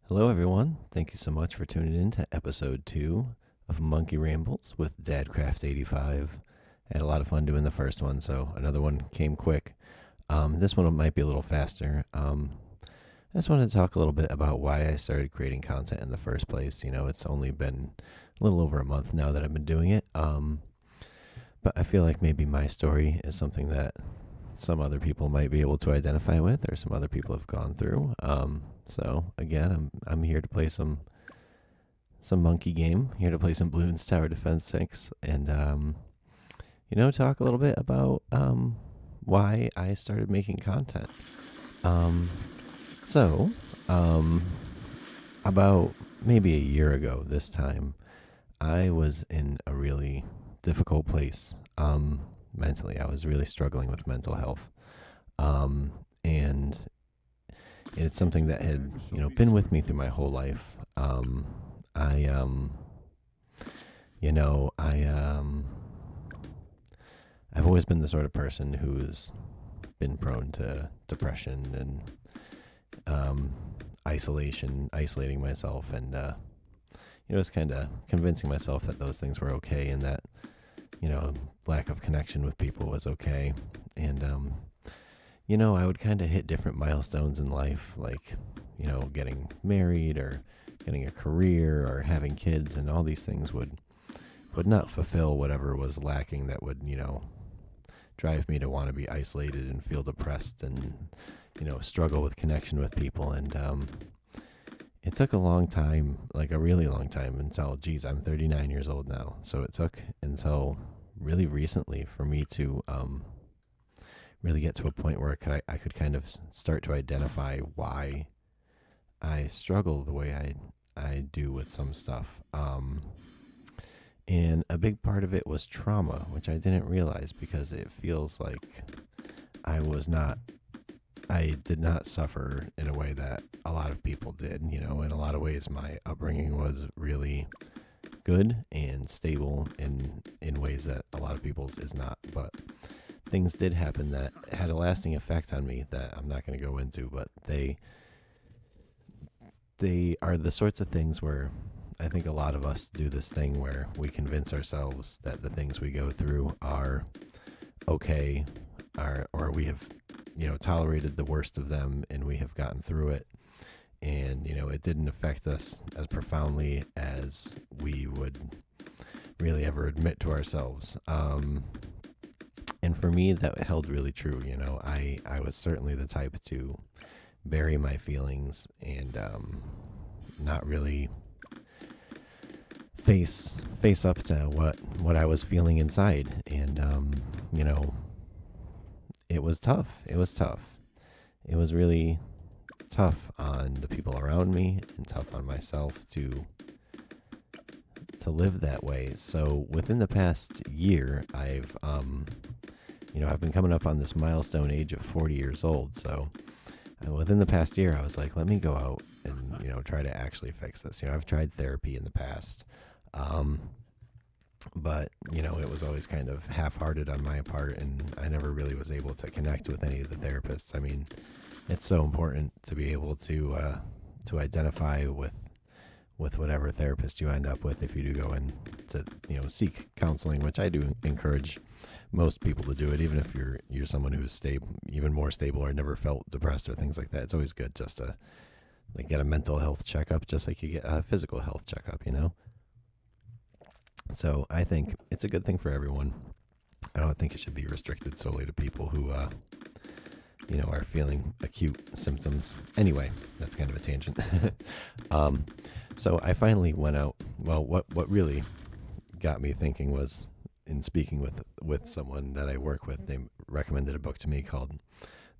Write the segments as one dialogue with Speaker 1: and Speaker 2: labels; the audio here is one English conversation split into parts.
Speaker 1: Hello, everyone. Thank you so much for tuning in to episode 2 of Monkey Rambles with Dadcraft85. I had a lot of fun doing the first one, so another one came quick. This one might be a little faster. I just wanted to talk a little bit about why I started creating content in the first place. It's only been a little over a month now that I've been doing it, but I feel like maybe my story is something that some other people might be able to identify with, or some other people have gone through. So again, I'm here to play some monkey game. Here to play some Bloons Tower Defense 6, and talk a little bit about why I started making content. So about maybe a year ago this time, I was in a really difficult place mentally. I was really struggling with mental health, and it's something that had been with me through my whole life. I you know I I've always been the sort of person who's been prone to depression and isolating myself, and just kind of convincing myself that those things were okay, and that lack of connection with people was okay. And I would kind of hit different milestones in life, like getting married or getting a career or having kids, and all these things would not fulfill whatever was lacking, that would drive me to want to be isolated and feel depressed and struggle with connection with people. And it took a long time, like a really long time, until, I'm 39 years old now. So it took until really recently for me to really get to a point where I could kind of start to identify why I struggle the way I do with some stuff. And a big part of it was trauma, which I didn't realize, because it feels like I did not suffer in a way that a lot of people did. In a lot of ways, my upbringing was really good and stable in ways that a lot of people's is not. But things did happen that had a lasting effect on me that I'm not going to go into, but they are the sorts of things where I think a lot of us do this thing where we convince ourselves that the things we go through are okay, or we have tolerated the worst of them, and we have gotten through it, and it didn't affect us as profoundly as we would really ever admit to ourselves. And for me, that held really true. I was certainly the type to bury my feelings and not really face up to what I was feeling inside. And it was tough. It was really tough on the people around me, and tough on myself to live that way. So within the past year, I've been coming up on this milestone age of 40 years old. So within the past year, I was like, let me go out and try to actually fix this. I've tried therapy in the past, but it was always kind of half-hearted on my part, and I never really was able to connect with any of the therapists. I mean, it's so important to be able to identify with whatever therapist you end up with, if you do go in to seek counseling, which I do encourage most people to do it, even if you're someone who's stable, even more stable, or never felt depressed or things like that. It's always good just to get a mental health checkup, just like you get a physical health checkup. So I think it's a good thing for everyone. I don't think it should be restricted solely to people who are feeling acute symptoms. Anyway, that's kind of a tangent. So I finally went out. Well, what really got me thinking was, in speaking with someone that I work with, they recommended a book to me called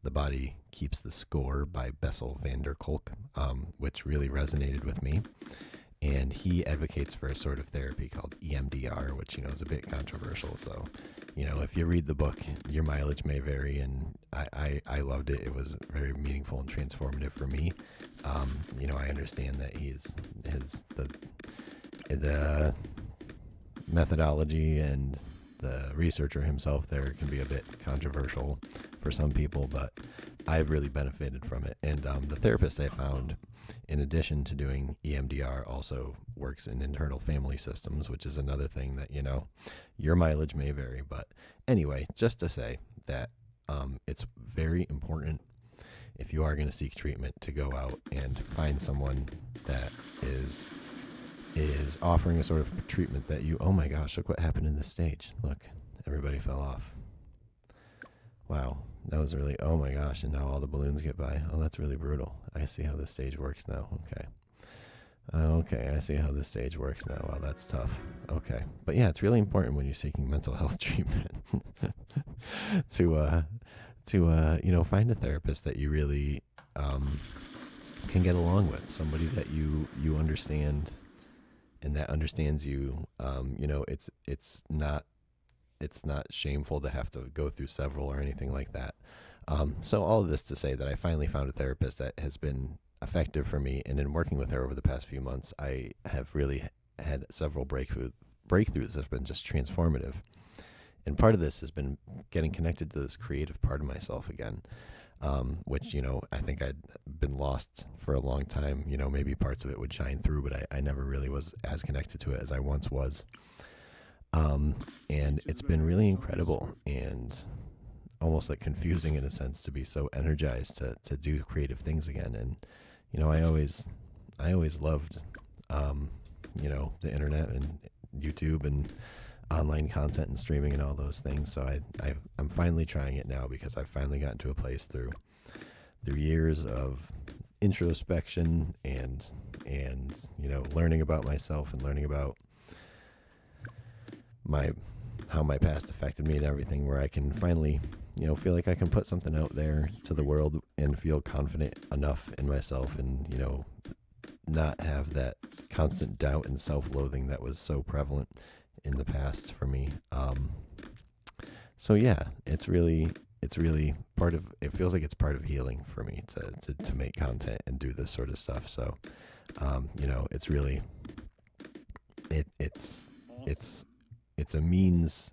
Speaker 1: The Body Keeps the Score by Bessel van der Kolk, which really resonated with me. And he advocates for a sort of therapy called EMDR, which, is a bit controversial. So, if you read the book, your mileage may vary, and I loved it. It was very meaningful and transformative for me. I understand that the methodology and the researcher himself there can be a bit controversial for some people, but I've really benefited from it. And the therapist I found, in addition to doing EMDR, also works in internal family systems, which is another thing that, your mileage may vary. But anyway, just to say that it's very important, if you are going to seek treatment, to go out and find someone that is offering a sort of treatment that oh my gosh, look what happened in this stage. Look, everybody fell off. Wow, that was really, oh my gosh, and now all the balloons get by. Oh, that's really brutal. I see how this stage works now. Okay, I see how this stage works now. Wow, that's tough. Okay. But yeah, it's really important when you're seeking mental health treatment to find a therapist that you really can get along with, somebody that you understand and that understands you. It's not shameful to have to go through several or anything like that. So all of this to say that I finally found a therapist that has been effective for me, and in working with her over the past few months, I have really had several breakthroughs that have been just transformative. And part of this has been getting connected to this creative part of myself again, which, I think I'd been lost for a long time. Maybe parts of it would shine through, but I never really was as connected to it as I once was. And it's been really incredible and almost like confusing in a sense to be so energized to do creative things again. And, I always loved, the internet and YouTube and online content and streaming and all those things. So I'm finally trying it now because I've finally gotten to a place through years of introspection and learning about myself and learning about how my past affected me and everything, where I can finally, feel like I can put something out there to the world and feel confident enough in myself and, not have that constant doubt and self-loathing that was so prevalent in the past for me. So yeah, it's really it feels like it's part of healing for me to make content and do this sort of stuff. So, it's really, it's a means,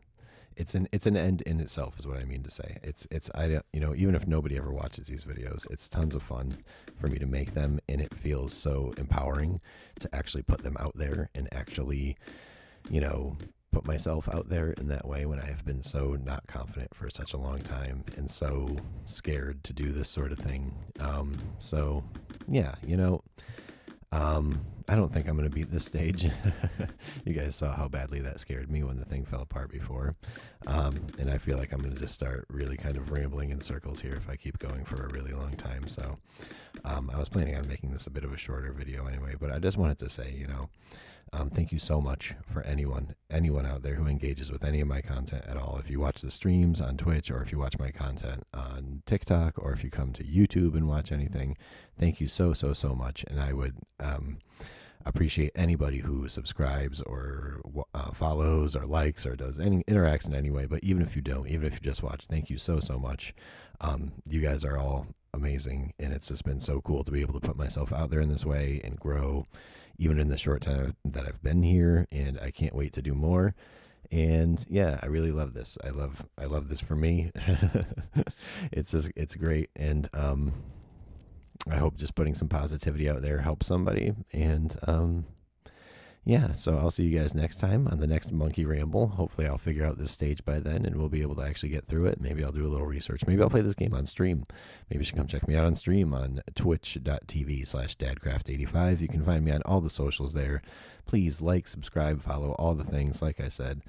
Speaker 1: it's an end in itself is what I mean to say. Even if nobody ever watches these videos, it's tons of fun for me to make them, and it feels so empowering to actually put them out there and actually, put myself out there in that way when I have been so not confident for such a long time and so scared to do this sort of thing. So yeah, I don't think I'm going to beat this stage. You guys saw how badly that scared me when the thing fell apart before. And I feel like I'm going to just start really kind of rambling in circles here if I keep going for a really long time. So I was planning on making this a bit of a shorter video anyway, but I just wanted to say, thank you so much for anyone out there who engages with any of my content at all. If you watch the streams on Twitch, or if you watch my content on TikTok, or if you come to YouTube and watch anything, thank you so much. And I would appreciate anybody who subscribes or follows or likes or interacts in any way. But even if you don't, even if you just watch, thank you so much. You guys are all amazing, and it's just been so cool to be able to put myself out there in this way and grow, even in the short time that I've been here, and I can't wait to do more. And yeah, I really love this. I love this for me. It's great. And I hope just putting some positivity out there helps somebody. And yeah, so I'll see you guys next time on the next Monkey Ramble. Hopefully I'll figure out this stage by then and we'll be able to actually get through it. Maybe I'll do a little research. Maybe I'll play this game on stream. Maybe you should come check me out on stream on twitch.tv/dadcraft85. You can find me on all the socials there. Please like, subscribe, follow, all the things. Like I said,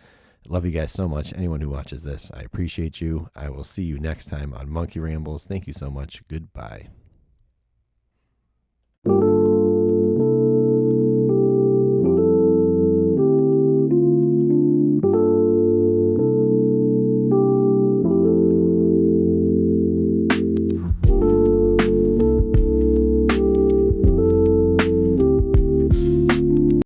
Speaker 1: love you guys so much. Anyone who watches this, I appreciate you. I will see you next time on Monkey Rambles. Thank you so much. Goodbye.